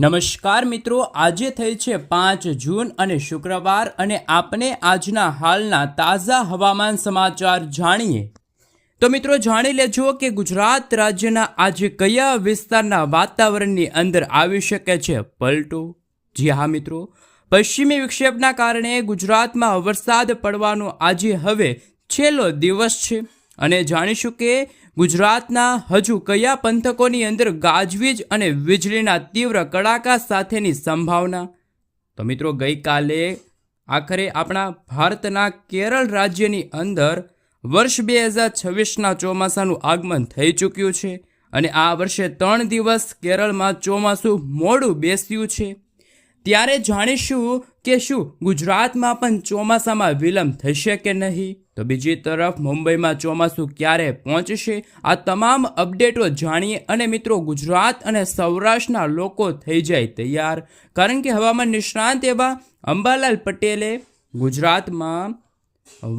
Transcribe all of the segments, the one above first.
નમસ્કાર મિત્રો, આજે થઈ છે 5 જૂન અને શુક્રવાર અને આપણે આજના હાલના તાજા હવામાન સમાચાર જાણીએ. તો મિત્રો જાણી લેજો કે ગુજરાત રાજ્યના આજે કયા વિસ્તારના વાતાવરણની અંદર આવી શકે છે પલટો. જી હા મિત્રો, પશ્ચિમી વિક્ષેપના કારણે ગુજરાતમાં વરસાદ પડવાનો આજે હવે છેલ્લો દિવસ છે અને જાણીશું કે ગુજરાતના હજુ કયા પંથકોની અંદર ગાજવીજ અને વીજળીના તીવ્ર કડાકા સાથેની સંભાવના. તો મિત્રો ગઈકાલે આખરે આપણા ભારતના કેરળ રાજ્યની અંદર વર્ષ 2026ના ચોમાસાનું આગમન થઈ ચૂક્યું છે અને આ વર્ષે 3 દિવસ કેરળમાં ચોમાસું મોડું બેસ્યું છે. ત્યારે જાણીશું કે શું ગુજરાતમાં પણ ચોમાસામાં વિલંબ થશે કે નહીં. તો બીજી તરફ મુંબઈમાં ચોમાસું ક્યારે પહોંચશે, આ તમામ અપડેટો જાણીએ અને મિત્રો ગુજરાત અને સૌરાષ્ટ્રના લોકો થઈ જાય તૈયાર, કારણ કે હવામાન નિષ્ણાંત એવા અંબાલાલ પટેલે ગુજરાતમાં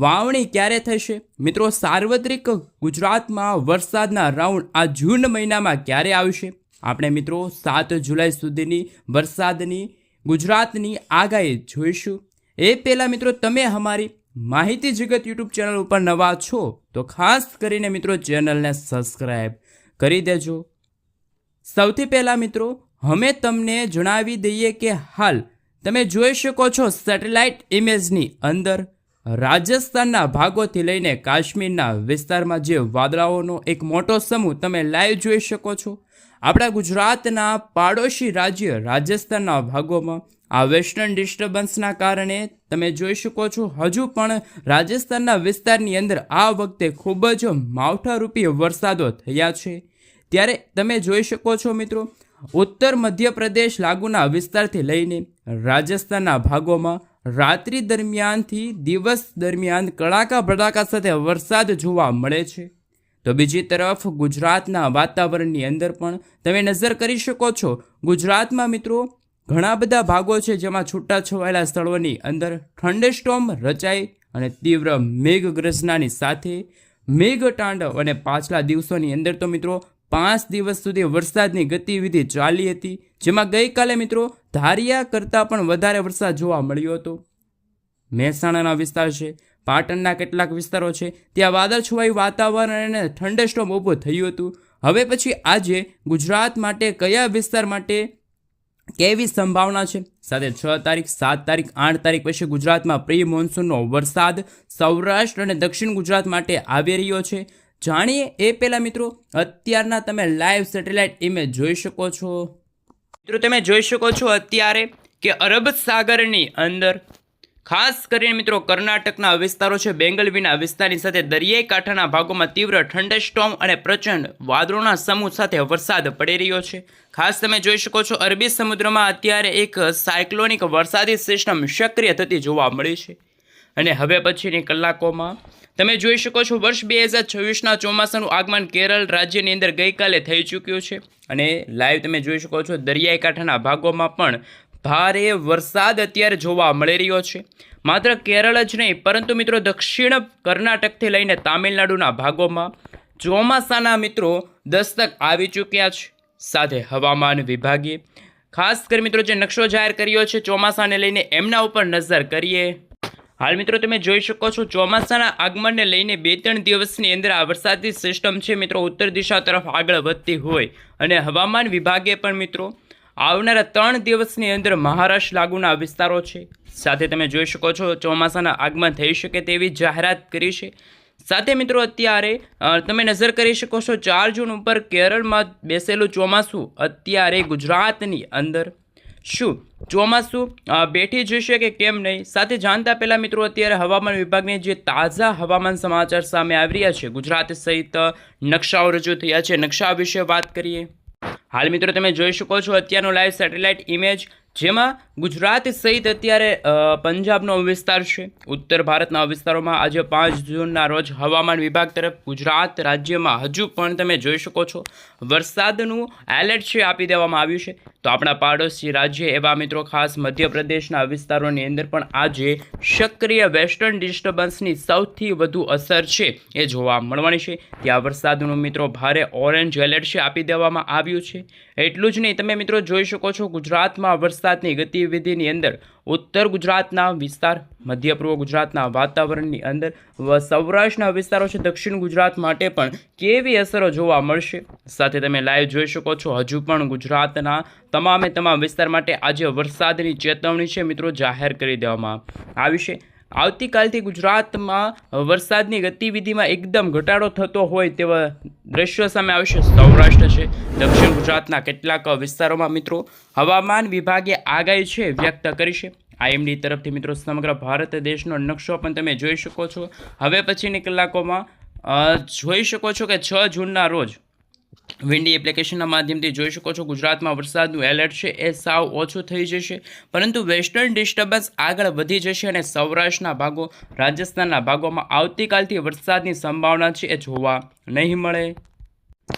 વાવણી ક્યારે થશે, મિત્રો સાર્વત્રિક ગુજરાતમાં વરસાદના રાઉન્ડ આ જૂન મહિનામાં ક્યારે આવશે, આપણે મિત્રો 7 જુલાઈ સુધીની વરસાદની ગુજરાતની આગાહી જોઈશું. એ પહેલાં મિત્રો તમે અમારી માહિતી જગત યુટ્યુબ ચેનલ ઉપર નવા છો તો ખાસ કરીને મિત્રો ચેનલને સબસ્ક્રાઈબ કરી દેજો. સૌથી પહેલાં મિત્રો અમે તમને જણાવી દઈએ કે હાલ તમે જોઈ શકો છો સેટેલાઇટ ઇમેજની અંદર રાજસ્થાનના ભાગોથી લઈને કાશ્મીરના વિસ્તારમાં જે વાદળાઓનો એક મોટો સમૂહ તમે લાઈવ જોઈ શકો છો. આપણા ગુજરાતના પાડોશી રાજ્ય રાજસ્થાનના ભાગોમાં આ વેસ્ટર્ન ડિસ્ટર્બન્સના કારણે તમે જોઈ શકો છો હજુ પણ રાજસ્થાનના વિસ્તારની અંદર આ વખતે ખૂબ જ માવઠારૂપી વરસાદો થયા છે. ત્યારે તમે જોઈ શકો છો મિત્રો ઉત્તર મધ્યપ્રદેશ લાગુના વિસ્તારથી લઈને રાજસ્થાનના ભાગોમાં રાત્રિ દરમિયાનથી દિવસ દરમિયાન કડાકા ભડાકા સાથે વરસાદ જોવા મળે છે. તો બીજી તરફ ગુજરાતના વાતાવરણની અંદર પણ તમે નજર કરી શકો છો. ગુજરાતમાં મિત્રો ઘણા બધા ભાગો છે જેમાં છૂટાછવાયેલા સ્થળોની અંદર થંડરસ્ટોર્મ રચાઈ અને તીવ્ર મેઘગર્જનાની સાથે મેઘતાંડવ, અને પાછલા દિવસોની અંદર તો મિત્રો 5 દિવસ સુધી વરસાદની ગતિવિધિ ચાલી હતી, જેમાં ગઈકાલે મિત્રો ધાર્યા કરતાં પણ વધારે વરસાદ જોવા મળ્યો હતો. મહેસાણાના વિસ્તાર છે, પાટણના કેટલાક વિસ્તારો છે, ત્યાં વાદળછવાયું વાતાવરણ અને થંડરસ્ટોર્મ ઊભું થયું હતું. હવે પછી આજે ગુજરાત માટે કયા વિસ્તાર માટે કેવી સંભાવના છે, સાથે 6 તારીખ 7 તારીખ 8 તારીખ પછી ગુજરાતમાં પ્રી મોન્સૂનનો વરસાદ સૌરાષ્ટ્ર અને દક્ષિણ ગુજરાત માટે આવી રહ્યો છે, જાણીએ. એ પહેલાં મિત્રો અત્યારના તમે લાઈવ સેટેલાઇટ ઇમેજ જોઈ શકો છો. મિત્રો તમે જોઈ શકો છો અત્યારે કે અરબ સાગરની અંદર ખાસ કરીને મિત્રો કર્ણાટકના વિસ્તારો છે, બેંગલવીના વિસ્તારની સાથે દરિયાઈ કાંઠાના ભાગોમાં તીવ્ર થંડરસ્ટોર્મ અને પ્રચંડ વાદળોના સમૂહ સાથે વરસાદ પડી રહ્યો છે. ખાસ તમે જોઈ શકો છો અરબી સમુદ્રમાં અત્યારે એક સાયક્લોનિક વરસાદી સિસ્ટમ સક્રિય થતી જોવા મળી છે અને હવે પછીની કલાકોમાં તમે જોઈ શકો છો વર્ષ 2026ના ચોમાસાનું આગમન કેરળ રાજ્યની અંદર ગઈકાલે થઈ ચૂક્યું છે અને લાઈવ તમે જોઈ શકો છો દરિયાઈ કાંઠાના ભાગોમાં પણ ભારે વરસાદ અત્યારે જોવા મળી રહ્યો છે. માત્ર કેરળ જ નહીં પરંતુ મિત્રો દક્ષિણ કર્ણાટકથી લઈને તામિલનાડુના ભાગોમાં ચોમાસાના મિત્રો દસ્તક આવી ચૂક્યા છે. સાથે હવામાન વિભાગે ખાસ કરી મિત્રો જે નકશો જાહેર કર્યો છે ચોમાસાને લઈને એમના ઉપર નજર કરીએ. હાલ મિત્રો તમે જોઈ શકો છો ચોમાસાના આગમનને લઈને 2-3 દિવસની અંદર આ વરસાદી સિસ્ટમ છે મિત્રો ઉત્તર દિશા તરફ આગળ વધતી હોય અને હવામાન વિભાગે પણ મિત્રો આવનારા 3 દિવસની અંદર મહારાષ્ટ્ર લાગુના વિસ્તારો છે, સાથે તમે જોઈ શકો છો ચોમાસાના આગમન થઈ શકે તેવી જાહેરાત કરી છે. સાથે મિત્રો અત્યારે તમે નજર કરી શકો છો 4 જૂન ઉપર કેરળમાં બેસેલું ચોમાસું અત્યારે ગુજરાતની અંદર શું ચોમાસું બેઠી જશે કે કેમ નહીં, સાથે જાણતા પહેલાં મિત્રો અત્યારે હવામાન વિભાગની જે તાજા હવામાન સમાચાર સામે આવી રહ્યા છે, ગુજરાત સહિત નકશાઓ રજૂ થયા છે, નકશા વિશે વાત કરીએ. હાલ મિત્રો તમે જોઈ શકો છો અત્યારનો લાઈવ સેટેલાઇટ ઇમેજ, જેમાં ગુજરાત સહિત અત્યારે પંજાબનો વિસ્તાર છે, ઉત્તર ભારતના વિસ્તારોમાં આજે 5 જૂનના રોજ હવામાન વિભાગ તરફ ગુજરાત રાજ્યમાં હજુ પણ તમે જોઈ શકો છો વરસાદનું એલર્ટ છે આપી દેવામાં આવ્યું છે. તો આપણા પાડોશી રાજ્ય એવા મિત્રો ખાસ મધ્યપ્રદેશના વિસ્તારોની અંદર પણ આજે સક્રિય વેસ્ટર્ન ડિસ્ટર્બન્સની સૌથી વધુ અસર છે એ જોવા મળવાની છે. ત્યાં વરસાદનું મિત્રો ભારે ઓરેન્જ એલર્ટ છે આપી દેવામાં આવ્યું છે. એટલું જ નહીં, તમે મિત્રો જોઈ શકો છો ગુજરાતમાં વરસાદની ગતિવિધિની અંદર ઉત્તર ગુજરાતના વિસ્તાર, મધ્ય પૂર્વ ગુજરાતના વાતાવરણની અંદર સૌરાષ્ટ્રના વિસ્તારો છે, દક્ષિણ ગુજરાત માટે પણ કેવી અસરો જોવા મળશે સાથે તમે લાઈવ જોઈ શકો છો. હજુ પણ ગુજરાતના તમામ વિસ્તાર માટે આજે વરસાદની ચેતવણી છે મિત્રો જાહેર કરી દેવામાં આવી છે. આવતીકાલથી ગુજરાતમાં વરસાદની ગતિવિધિમાં એકદમ ઘટાડો થતો હોય તેવા દ્રશ્યો સામે આવશે. સૌરાષ્ટ્ર છે, દક્ષિણ ગુજરાતના કેટલાક વિસ્તારોમાં મિત્રો હવામાન વિભાગે આગાહી છે વ્યક્ત કરી છે. IMD તરફથી મિત્રો સમગ્ર ભારત દેશનો નકશો પણ તમે જોઈ શકો છો. હવે પછીની કલાકોમાં જોઈ શકો છો કે 6 જૂનના રોજ વિન્ડી એપ્લિકેશનના માધ્યમથી જોઈ શકો છો ગુજરાતમાં વરસાદનું એલર્ટ છે એ સાવ ઓછું થઈ જશે, પરંતુ વેસ્ટર્ન ડિસ્ટર્બન્સ આગળ વધી જશે અને સૌરાષ્ટ્રના ભાગો, રાજસ્થાનના ભાગોમાં આવતીકાલથી વરસાદની સંભાવના છે એ જોવા નહીં મળે.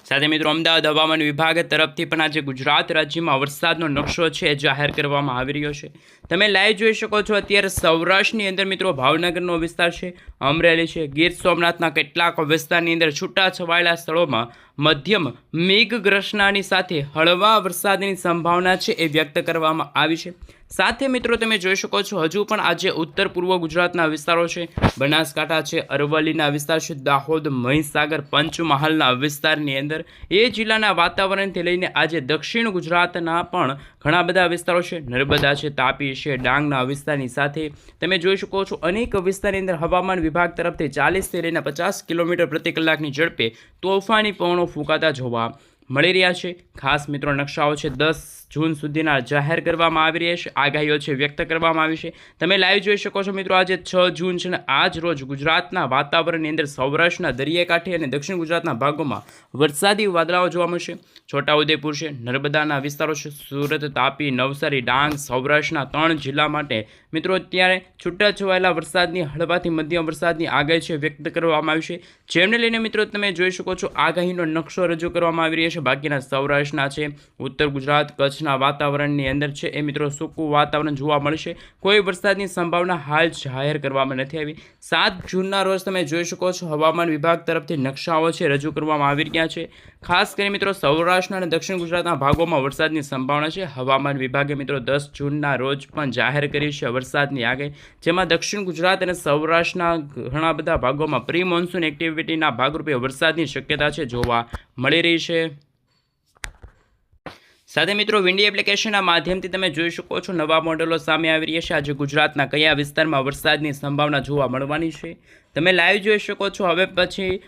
સાથે મિત્રો અમદાવાદ હવામાન વિભાગ તરફથી પણ આજે ગુજરાત રાજ્યમાં વરસાદનો નકશો છે જાહેર કરવામાં આવી રહ્યો છે. તમે લાઈવ જોઈ શકો છો અત્યારે સૌરાષ્ટ્રની અંદર મિત્રો ભાવનગરનો વિસ્તાર છે, અમરેલી છે, ગીર સોમનાથના કેટલાક વિસ્તારની અંદર છૂટાછવાયેલા સ્થળોમાં મધ્યમ મેઘગર્જનાની સાથે હળવા વરસાદની સંભાવના છે એ વ્યક્ત કરવામાં આવી છે. સાથે મિત્રો તમે જોઈ શકો છો હજુ પણ આજે ઉત્તર પૂર્વ ગુજરાતના વિસ્તારો છે, બનાસકાંઠા છે, અરવલ્લીના વિસ્તાર છે, દાહોદ, મહીસાગર, પંચમહાલના વિસ્તારની અંદર એ જિલ્લાના વાતાવરણથી લઈને આજે દક્ષિણ ગુજરાતના પણ ઘણા બધા વિસ્તારો છે, નર્મદા છે, તાપી છે, ડાંગના વિસ્તારની સાથે તમે જોઈ શકો છો અનેક વિસ્તારની અંદર હવામાન વિભાગ તરફથી 40થી લઈને 50 કિલોમીટર પ્રતિ કલાકની ઝડપે તોફાની પવનો ફૂંકાતા જોવા મળી રહ્યા છે. ખાસ મિત્રો નકશાઓ છે 10 જૂન સુધીના જાહેર કરવામાં આવી રહ્યા છે, આગાહીઓ છે વ્યક્ત કરવામાં આવી છે. તમે લાઈવ જોઈ શકો છો મિત્રો આજે 6 જૂન છે અને આજ રોજ ગુજરાતના વાતાવરણની અંદર સૌરાષ્ટ્રના દરિયાકાંઠે અને દક્ષિણ ગુજરાતના ભાગોમાં વરસાદી વાદળાઓ જોવા મળશે. છોટાઉદેપુર છે, નર્મદાના વિસ્તારો છે, સુરત, તાપી, નવસારી, ડાંગ, સૌરાષ્ટ્રના 3 જિલ્લા માટે મિત્રો અત્યારે છૂટાછવાયેલા વરસાદની હળવાથી મધ્યમ વરસાદની આગાહી છે વ્યક્ત કરવામાં આવી છે, જેમને લઈને મિત્રો તમે જોઈ શકો છો આગાહીનો નકશો રજૂ કરવામાં આવી રહ્યો છે. બાકીના સૌરાષ્ટ્રના છે, ઉત્તર ગુજરાત, કચ્છના વાતાવરણની અંદર છે એ મિત્રો સૂકું વાતાવરણ જોવા મળશે. કોઈ વરસાદની સંભાવના હાલ જાહેર કરવામાં નથી આવી. 7 જૂનના રોજ તમે જોઈ શકો છો હવામાન વિભાગ તરફથી નકશાઓ છે રજૂ કરવામાં આવી રહ્યા છે. ખાસ કરીને મિત્રો સૌરાષ્ટ્ર અને દક્ષિણ ગુજરાતના ભાગોમાં વરસાદની સંભાવના છે. હવામાન વિભાગે મિત્રો 10 જૂનના રોજ પણ જાહેર કરી છે વરસાદની આગાહી, જેમાં દક્ષિણ ગુજરાત અને સૌરાષ્ટ્રના ઘણા બધા ભાગોમાં પ્રી મોન્સૂન એક્ટિવિટીના ભાગરૂપે વરસાદની શક્યતા છે જોવા મળી રહી છે. સાથે મિત્રો વિન્ડી એપ્લિકેશનના માધ્યમથી તમે જોઈ શકો છો નવા મોડેલો સામે આવી રહ્યા છે. આજે ગુજરાતના કયા વિસ્તારમાં વરસાદની સંભાવના જોવા મળવાની છે તમે લાઈવ જોઈ શકો છો. હવે પછી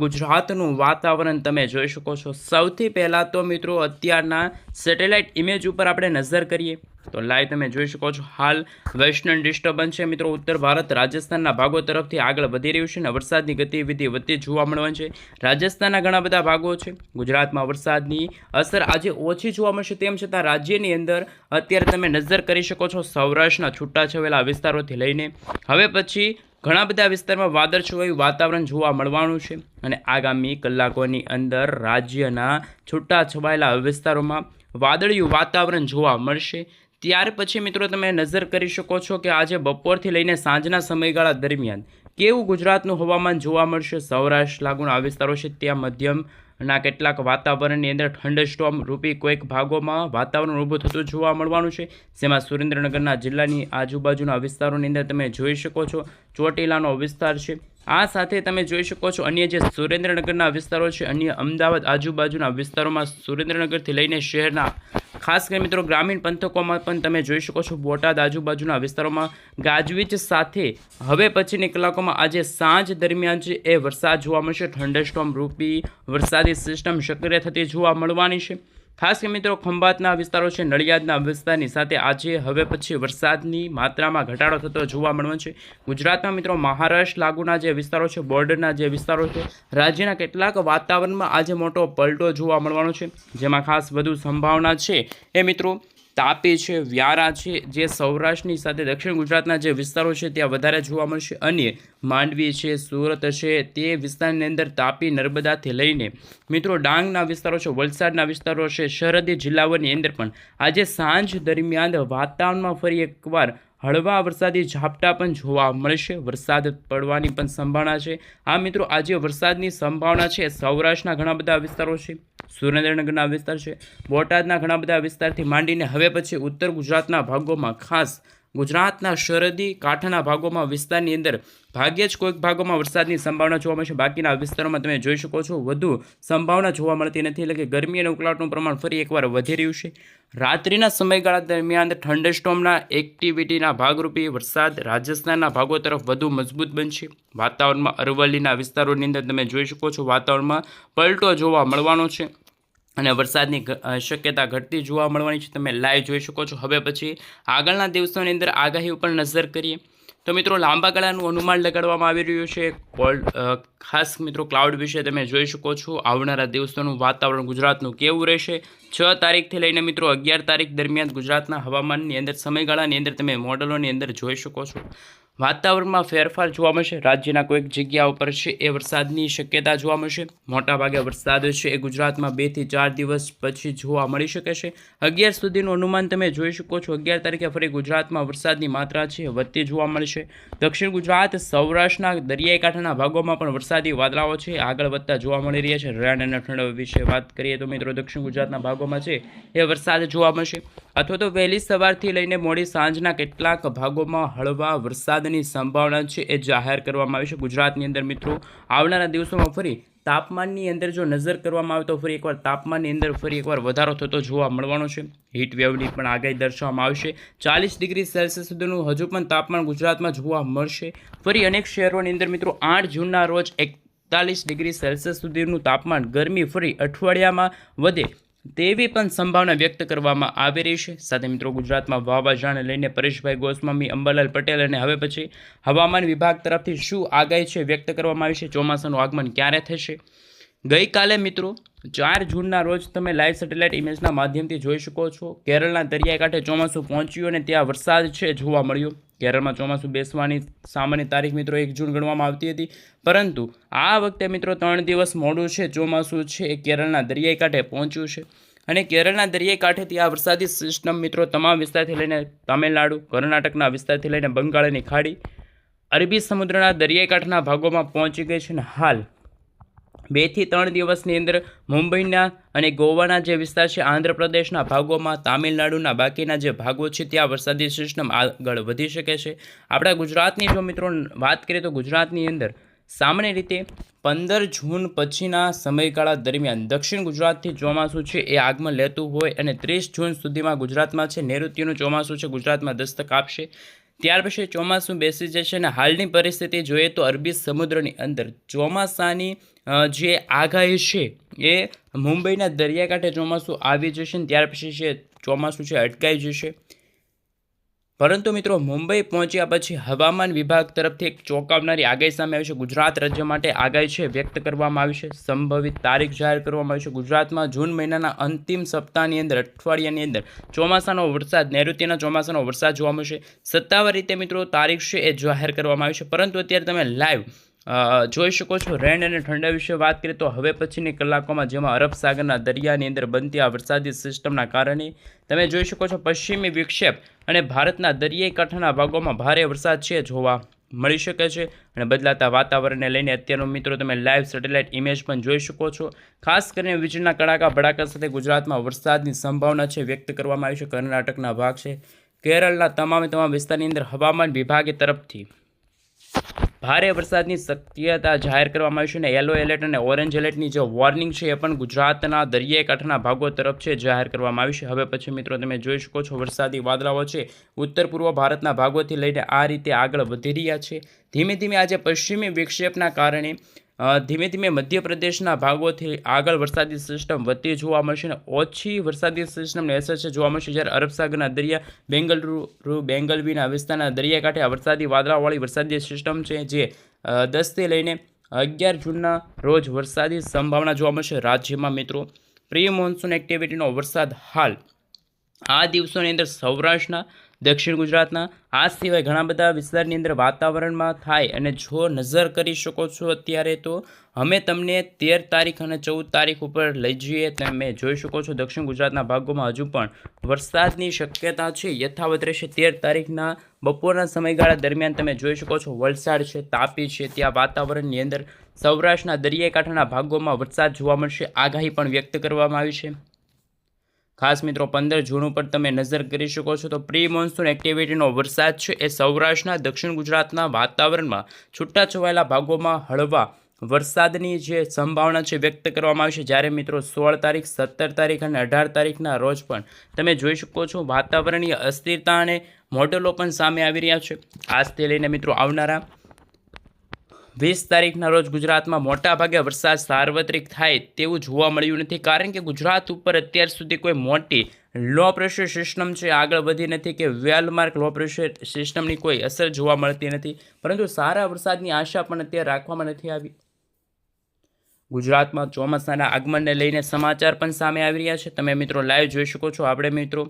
ગુજરાતનું વાતાવરણ તમે જોઈ શકો છો. સૌથી પહેલાં તો મિત્રો અત્યારના સેટેલાઇટ ઇમેજ ઉપર આપણે નજર કરીએ તો લાઈવ તમે જોઈ શકો છો હાલ વેસ્ટર્ન ડિસ્ટર્બન્સ છે મિત્રો ઉત્તર ભારત રાજસ્થાનના ભાગો તરફથી આગળ વધી રહ્યું છે અને વરસાદની ગતિવિધિ વધતી જોવા મળવાની છે. રાજસ્થાનના ઘણા બધા ભાગો છે, ગુજરાતમાં વરસાદની અસર આજે ઓછી જોવા મળશે. તેમ છતાં રાજ્યની અંદર અત્યારે તમે નજર કરી શકો છો સૌરાષ્ટ્રના છૂટાછવાયેલા વિસ્તારોથી લઈને હવે પછી ઘણા બધા વિસ્તારમાં વાદળછાયું વાતાવરણ જોવા મળવાનું છે અને આગામી કલાકોની અંદર રાજ્યના છૂટાછવાયેલા વિસ્તારોમાં વાદળિયું વાતાવરણ જોવા મળશે. ત્યાર પછી મિત્રો તમે નજર કરી શકો છો કે આજે બપોરથી લઈને સાંજના સમયગાળા દરમિયાન કેવું ગુજરાતનું હવામાન જોવા મળશે. સૌરાષ્ટ્ર લાગુના વિસ્તારો છે ત્યાં મધ્યમના કેટલાક વાતાવરણની અંદર થંડરસ્ટોર્મ રૂપી કોઈક ભાગોમાં વાતાવરણ ઊભું થતું જોવા મળવાનું છે, જેમાં સુરેન્દ્રનગરના જિલ્લાની આજુબાજુના વિસ્તારોની અંદર તમે જોઈ શકો છો ચોટીલાનો વિસ્તાર છે. આ સાથે તમે જોઈ શકો છો અન્ય જે સુરેન્દ્રનગરના વિસ્તારો છે, અન્ય અમદાવાદ આજુબાજુના વિસ્તારોમાં સુરેન્દ્રનગરથી લઈને શહેરના ખાસ કરીને મિત્રો ગ્રામીણ પંથકોમાં પણ તમે જોઈ શકો છો બોટાદ આજુબાજુના વિસ્તારોમાં ગાજવીજ સાથે હવે પછીની કલાકોમાં આજે સાંજ દરમિયાન છે એ વરસાદ જોવા મળશે. થંડરસ્ટોર્મ રૂપી વરસાદી સિસ્ટમ સક્રિય થતી જોવા મળવાની છે. ખાસ કરીને મિત્રો ખંભાતના વિસ્તારો છે, નડિયાદના વિસ્તારની સાથે આજે હવે પછી વરસાદની માત્રામાં ઘટાડો થતો જોવા મળવાનો છે. ગુજરાતમાં મિત્રો મહારાષ્ટ્ર લાગુના જે વિસ્તારો છે, બોર્ડરના જે વિસ્તારો છે, રાજ્યના કેટલાક વાતાવરણમાં આજે મોટો પલટો જોવા મળવાનો છે, જેમાં ખાસ વધુ સંભાવના છે એ મિત્રો તાપી છે, વ્યારા છે, જે સૌરાષ્ટ્રની સાથે દક્ષિણ ગુજરાતના જે વિસ્તારો છે ત્યાં વધારે જોવા મળશે. અને માંડવી છે, સુરત છે તે વિસ્તારની અંદર તાપી, નર્મદાથી લઈને મિત્રો ડાંગના વિસ્તારો છે, વલસાડના વિસ્તારો છે, સરહદી જિલ્લાઓની અંદર પણ આજે સાંજ દરમિયાન વાતાવરણમાં ફરી એકવાર હળવા વરસાદી ઝાપટા પણ જોવા મળશે, વરસાદ પડવાની પણ સંભાવના છે। આ મિત્રો આજે વરસાદની સંભાવના છે સૌરાષ્ટ્રના ઘણા બધા વિસ્તારો છે, સુરેન્દ્રનગરના વિસ્તાર છે, બોટાદના ઘણા બધા વિસ્તારથી માંડીને હવે પછી ઉત્તર ગુજરાતના ભાગોમાં, ખાસ ગુજરાતના સરહદી કાંઠાના ભાગોમાં વિસ્તારની અંદર ભાગ્યે જ કોઈક ભાગોમાં વરસાદની સંભાવના જોવા મળશે। બાકીના વિસ્તારોમાં તમે જોઈ શકો છો વધુ સંભાવના જોવા મળતી નથી, એટલે કે ગરમી અને ઉકળાટનું પ્રમાણ ફરી એકવાર વધી રહ્યું છે। રાત્રિના સમયગાળા દરમિયાન થંડરસ્ટોર્મના એક્ટિવિટીના ભાગરૂપે વરસાદ રાજસ્થાનના ભાગો તરફ વધુ મજબૂત બનશે। વાતાવરણમાં અરવલ્લીના વિસ્તારોની અંદર તમે જોઈ શકો છો વાતાવરણમાં પલટો જોવા મળવાનો છે અને વરસાદની શક્યતા ઘટતી જોવા મળવાની છે, તમે લાઈવ જોઈ શકો છો। હવે પછી આગળના દિવસોની અંદર આગાહી ઉપર નજર કરીએ તો મિત્રો લાંબા ગાળાનું અનુમાન લગાડવામાં આવી રહ્યું છે। ખાસ મિત્રો ક્લાઉડ વિશે તમે જોઈ શકો છો આવનારા દિવસોનું વાતાવરણ ગુજરાતનું કેવું રહેશે। 6 તારીખથી લઈને મિત્રો 11 તારીખ દરમિયાન ગુજરાતના હવામાનની અંદર સમયગાળાની અંદર તમે મોડલોની અંદર જોઈ શકો છો વાતાવરણમાં ફેરફાર જોવા મળશે। રાજ્યના કોઈક જગ્યા ઉપર છે એ વરસાદની શક્યતા જોવા મળશે। મોટાભાગે વરસાદ છે એ ગુજરાતમાં 2 થી 4 દિવસ પછી જોવા મળી શકે છે। 11 સુધીનું અનુમાન તમે જોઈ શકો છો। 11 તારીખે ફરી ગુજરાતમાં વરસાદની માત્રા છે વધતી જોવા મળશે। દક્ષિણ ગુજરાત સૌરાષ્ટ્રના દરિયાઈ કાંઠાના ભાગોમાં પણ વરસાદી વાદળાઓ છે આગળ વધતા જોવા મળી રહ્યા છે। રેન અને ઠંડ વિશે વાત કરીએ તો મિત્રો દક્ષિણ ગુજરાતના ભાગોમાં છે એ વરસાદ જોવા મળશે, અથવા તો વહેલી સવારથી લઈને મોડી સાંજના કેટલાક ભાગોમાં હળવા વરસાદની સંભાવના છે એ જાહેર કરવામાં આવી છે ગુજરાતની અંદર। મિત્રો આવનારા દિવસોમાં ફરી તાપમાનની અંદર જો નજર કરવામાં આવે તો ફરી એકવાર તાપમાનની અંદર ફરી એકવાર વધારો થતો જોવા મળવાનો છે। હીટ વેવની પણ આગાહી દર્શાવવામાં આવશે। 40 ડિગ્રી સેલ્સિયસ સુધીનું હજુ પણ તાપમાન ગુજરાતમાં જોવા મળશે। ફરી અનેક શહેરોની અંદર મિત્રો 8 જૂનના રોજ 41 ડિગ્રી સેલ્સિયસ સુધીનું તાપમાન, ગરમી ફરી અઠવાડિયામાં વધે તેવી પણ સંભાવના વ્યક્ત કરવામાં આવી રહી છે। સાથે મિત્રો ગુજરાતમાં વાવાઝોડાને લઈને પરેશભાઈ ગોસ્વામી, અંબાલાલ પટેલ અને હવે પછી હવામાન વિભાગ તરફથી શું આગાહી છે વ્યક્ત કરવામાં આવી છે, ચોમાસાનું આગમન ક્યારે થશે। ગઈકાલે મિત્રો 4 જૂનના રોજ તમે લાઈવ સેટેલાઇટ ઇમેજના માધ્યમથી જોઈ શકો છો કેરળના દરિયાઈ કાંઠે ચોમાસું પહોંચ્યું અને ત્યાં વરસાદ છે જોવા મળ્યો। કેરળમાં ચોમાસું બેસવાની સામાન્ય તારીખ મિત્રો 1 જૂન ગણવામાં આવતી હતી, પરંતુ આ વખતે મિત્રો 3 દિવસ મોડું છે ચોમાસું છે એ કેરળના દરિયાઈ કાંઠે પહોંચ્યું છે અને કેરળના દરિયાઈ કાંઠેથી આ વરસાદી સિસ્ટમ મિત્રો તમામ વિસ્તારથી લઈને તમિલનાડુ, કર્ણાટકના વિસ્તારથી લઈને બંગાળની ખાડી, અરબી સમુદ્રના દરિયાઈ કાંઠાના ભાગોમાં પહોંચી ગઈ છે અને હાલ 2 થી 3 દિવસની અંદર મુંબઈના અને ગોવાના જે વિસ્તાર છે, આંધ્રપ્રદેશના ભાગોમાં, તામિલનાડુના બાકીના જે ભાગો છે ત્યાં વરસાદી સિસ્ટમ આગળ વધી શકે છે। આપણા ગુજરાતની જો મિત્રો વાત કરીએ તો ગુજરાતની અંદર સામાન્ય રીતે 15 જૂન પછીના સમયગાળા દરમિયાન દક્ષિણ ગુજરાતથી ચોમાસું છે એ આગમન લેતું હોય અને 30 જૂન સુધીમાં ગુજરાતમાં છે નૈઋત્યનું ચોમાસું છે ગુજરાતમાં દસ્તક આપશે। ત્યાર પછી ચોમાસું બેસી જશે અને હાલની પરિસ્થિતિ જોઈએ તો અરબી સમુદ્રની અંદર ચોમાસાની જે આગાહી છે એ મુંબઈના દરિયાકાંઠે ચોમાસું આવી જશે અને ત્યાર પછી છે ચોમાસું છે અટકાઈ જશે। પરંતુ મિત્રો મુંબઈ પહોંચ્યા પછી હવામાન વિભાગ તરફથી એક ચોંકાવનારી આગાહી સામે આવી છે। ગુજરાત રાજ્ય માટે આગાહી છે વ્યક્ત કરવામાં આવી છે, સંભવિત તારીખ જાહેર કરવામાં આવી છે। ગુજરાતમાં જૂન મહિનાના અંતિમ સપ્તાહની અંદર, અઠવાડિયાની અંદર ચોમાસાનો વરસાદ, નૈઋત્યના ચોમાસાનો વરસાદ જોવા મળશે। સત્તાવાર રીતે મિત્રો તારીખ છે એ જાહેર કરવામાં આવી છે, પરંતુ અત્યારે તમે લાઈવ જોઈ શકો છો રેન અને ઠંડા વિશે વાત કરીએ તો હવે પછીની કલાકોમાં જેમાં અરબ સાગરના દરિયાની અંદર બનતી આ વરસાદી સિસ્ટમના કારણે તમે જોઈ શકો છો પશ્ચિમી વિક્ષેપ અને ભારતના દરિયાઈ કાંઠાના ભાગોમાં ભારે વરસાદ છે જોવા મળી શકે છે અને બદલાતા વાતાવરણને લઈને અત્યારનો મિત્રો તમે લાઈવ સેટેલાઇટ ઇમેજ પણ જોઈ શકો છો। ખાસ કરીને વીજળીના કડાકા ભડાકા સાથે ગુજરાતમાં વરસાદની સંભાવના છે વ્યક્ત કરવામાં આવી છે। કર્ણાટકના ભાગ છે, કેરળના તમામ વિસ્તારની અંદર હવામાન વિભાગ તરફથી ભારે વરસાદની શક્યતા જાહેર કરવામાં આવી છે અને યલો એલર્ટ અને ઓરેન્જ એલર્ટની જે વોર્નિંગ છે એ પણ ગુજરાતના દરિયાઈ કાંઠાના ભાગો તરફ છે જાહેર કરવામાં આવી છે। હવે પછી મિત્રો તમે જોઈ શકો છો વરસાદી વાદળાઓ છે ઉત્તર પૂર્વ ભારતના ભાગોથી લઈને આ રીતે આગળ વધી રહ્યા છે। ધીમે ધીમે આજે પશ્ચિમી વિક્ષેપના કારણે ધીમે ધીમે મધ્યપ્રદેશના ભાગોથી આગળ વરસાદી સિસ્ટમ વધતી જોવા મળશે અને ઓછી વરસાદી સિસ્ટમને અસર છે જોવા મળશે, જ્યારે અરબ સાગરના દરિયા બેંગલુરુ, બેંગલવીના વિસ્તારના દરિયાકાંઠે આ વરસાદી વાદળાવાળી વરસાદી સિસ્ટમ છે જે 10 થી લઈને 11 જૂનના રોજ વરસાદી સંભાવના જોવા મળશે રાજ્યમાં। મિત્રો પ્રી મોન્સૂન એક્ટિવિટીનો વરસાદ હાલ આ દિવસોની અંદર સૌરાષ્ટ્રના દક્ષિણ ગુજરાતના આ સિવાય ઘણા બધા વિસ્તારની અંદર વાતાવરણમાં થાય અને જો નજર કરી શકો છો અત્યારે તો અમે તમને 13 તારીખ અને 14 તારીખ ઉપર લઈ જઈએ. તમે જોઈ શકો છો દક્ષિણ ગુજરાતના ભાગોમાં હજુ પણ વરસાદની શક્યતા છે, યથાવત રહેશે. 13 તારીખના બપોરના સમયગાળા દરમિયાન તમે જોઈ શકો છો વલસાડ છે, તાપી છે, ત્યાં વાતાવરણની અંદર સૌરાષ્ટ્રના દરિયાઈ કાંઠાના ભાગોમાં વરસાદ જોવા મળશે. આગાહી પણ વ્યક્ત કરવામાં આવી છે. ખાસ મિત્રો 15 જૂન ઉપર તમે નજર કરી શકો છો તો પ્રી મોન્સૂન એક્ટિવિટીનો વરસાદ છે એ સૌરાષ્ટ્રના દક્ષિણ ગુજરાતના વાતાવરણમાં છૂટાછવાયેલા ભાગોમાં હળવા વરસાદની જે સંભાવના છે વ્યક્ત કરવામાં આવી છે. જ્યારે મિત્રો 16 તારીખ 17 તારીખ અને 18 તારીખના રોજ પણ તમે જોઈ શકો છો વાતાવરણીય અસ્થિરતા અને મોડેલો પણ સામે આવી રહ્યા છે. આજથી લઈને મિત્રો આવનારા 20 તારીખના રોજ ગુજરાતમાં મોટાભાગે વરસાદ સાર્વત્રિક થાય તેવું જોવા મળ્યું નથી, કારણ કે ગુજરાત ઉપર અત્યાર સુધી કોઈ મોટી લો પ્રેશર સિસ્ટમ છે આગળ વધી નથી કે વેલમાર્ક લો પ્રેશર સિસ્ટમની કોઈ અસર જોવા મળતી નથી, પરંતુ સારા વરસાદની આશા પણ અત્યારે રાખવામાં નથી આવી. ગુજરાતમાં ચોમાસાના આગમનને લઈને સમાચાર પણ સામે આવી રહ્યા છે. તમે મિત્રો લાઈવ જોઈ શકો છો. આપણે મિત્રો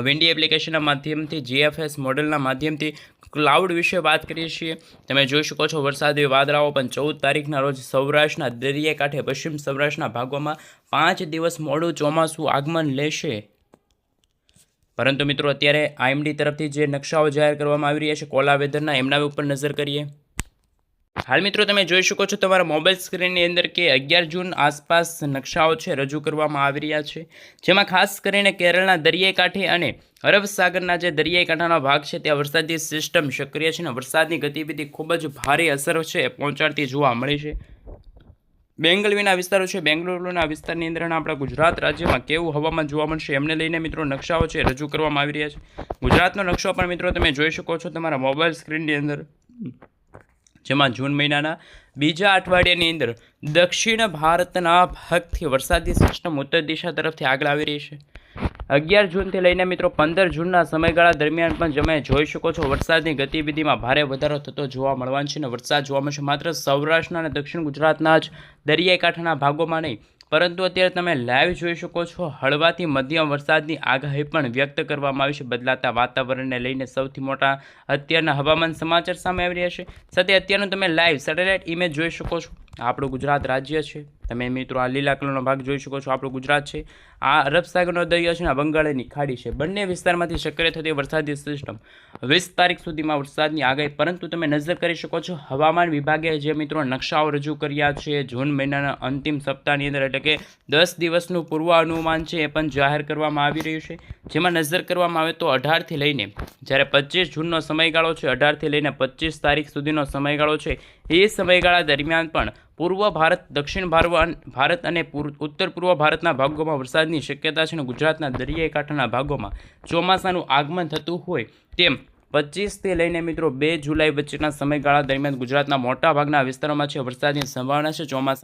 વિન્ડી એપ્લિકેશનના માધ્યમથી GFS મોડેલના માધ્યમથી ક્લાઉડ વિશે વાત કરીએ છીએ. તમે જોઈ શકો છો વરસાદી વાદળાઓ પણ 14 તારીખના રોજ સૌરાષ્ટ્રના દરિયાઈ કાંઠે પશ્ચિમ સૌરાષ્ટ્રના ભાગોમાં 5 દિવસ મોડું ચોમાસું આગમન લેશે. પરંતુ મિત્રો અત્યારે IMD તરફથી જે નકશાઓ જાહેર કરવામાં આવી રહ્યા છે કોલા વેધરના, એમના ઉપર નજર કરીએ. હાલ મિત્રો તમે જોઈ શકો છો તમારા મોબાઈલ સ્ક્રીનની અંદર કે 11 જૂન આસપાસ નકશાઓ છે રજૂ કરવામાં આવી રહ્યા છે, જેમાં ખાસ કરીને કેરળના દરિયાઈ કાંઠે અને અરબ સાગરના જે દરિયાઈ કાંઠાનો ભાગ છે ત્યાં વરસાદી સિસ્ટમ સક્રિય છે અને વરસાદની ગતિવિધિ ખૂબ જ ભારે અસર છે પહોંચાડતી જોવા મળી છે. બેંગલવીના વિસ્તારો છે, બેંગલુરુના વિસ્તારની અંદર આપણા ગુજરાત રાજ્યમાં કેવું હવામાન જોવા મળશે એમને લઈને મિત્રો નકશાઓ છે રજૂ કરવામાં આવી રહ્યા છે. ગુજરાતનો નકશો પણ મિત્રો તમે જોઈ શકો છો તમારા મોબાઈલ સ્ક્રીનની અંદર, જેમાં જૂન મહિનાના બીજા અઠવાડિયાની અંદર દક્ષિણ ભારતના ભાગથી વરસાદી સિસ્ટમ ઉત્તર દિશા તરફથી આગળ આવી રહી છે. 11 જૂનથી લઈને મિત્રો 15 જૂનના સમયગાળા દરમિયાન પણ તમે જોઈ શકો છો વરસાદની ગતિવિધિમાં ભારે વધારો થતો જોવા મળવાનો છે અને વરસાદ જોવા મળશે માત્ર સૌરાષ્ટ્રના અને દક્ષિણ ગુજરાતના જ દરિયાઈ કાંઠાના ભાગોમાં નહીં, પરંતુ અત્યારે તમે લાઈવ જોઈ શકો છો હળવાથી મધ્યમ વરસાદની આગાહી પણ વ્યક્ત કરવામાં આવી છે. બદલાતા વાતાવરણને લઈને સૌથી મોટા અત્યારના હવામાન સમાચાર સામે આવી રહ્યા છે. સાથે અત્યારનું તમે લાઈવ સેટેલાઇટ ઇમેજ જોઈ શકો છો. આપણું ગુજરાત રાજ્ય છે, તમે મિત્રો આ લીલા કલરનો ભાગ જોઈ શકો છો આપણું ગુજરાત છે. આ અરબ સાગરનો દરિયો છે ને બંગાળની ખાડી છે. બંને વિસ્તારમાંથી સક્રિય થતી વરસાદી સિસ્ટમ 20 તારીખ સુધીમાં વરસાદની આગાહી. પરંતુ તમે નજર કરી શકો છો હવામાન વિભાગે જે મિત્રો નકશાઓ રજૂ કર્યા છે જૂન મહિનાના અંતિમ સપ્તાહની અંદર, એટલે કે 10 દિવસનું પૂર્વાનુમાન છે એ પણ જાહેર કરવામાં આવી રહ્યું છે. જેમાં નજર કરવામાં આવે તો 18થી લઈને જ્યારે 25 જૂનનો સમયગાળો છે, 18થી લઈને 25 તારીખ સુધીનો સમયગાળો છે, એ સમયગાળા દરમિયાન પણ પૂર્વ ભારત, દક્ષિણ ભારત અને ઉત્તર પૂર્વ ભારતના ભાગોમાં વરસાદની શક્યતા છે અને ગુજરાતના દરિયાઈ કાંઠાના ભાગોમાં ચોમાસાનું આગમન થતું હોય તેમ 25થી લઈને મિત્રો 2 જુલાઈ વચ્ચેના સમયગાળા દરમિયાન ગુજરાતના મોટા ભાગના વિસ્તારોમાં છે વરસાદની સંભાવના છે. ચોમાસા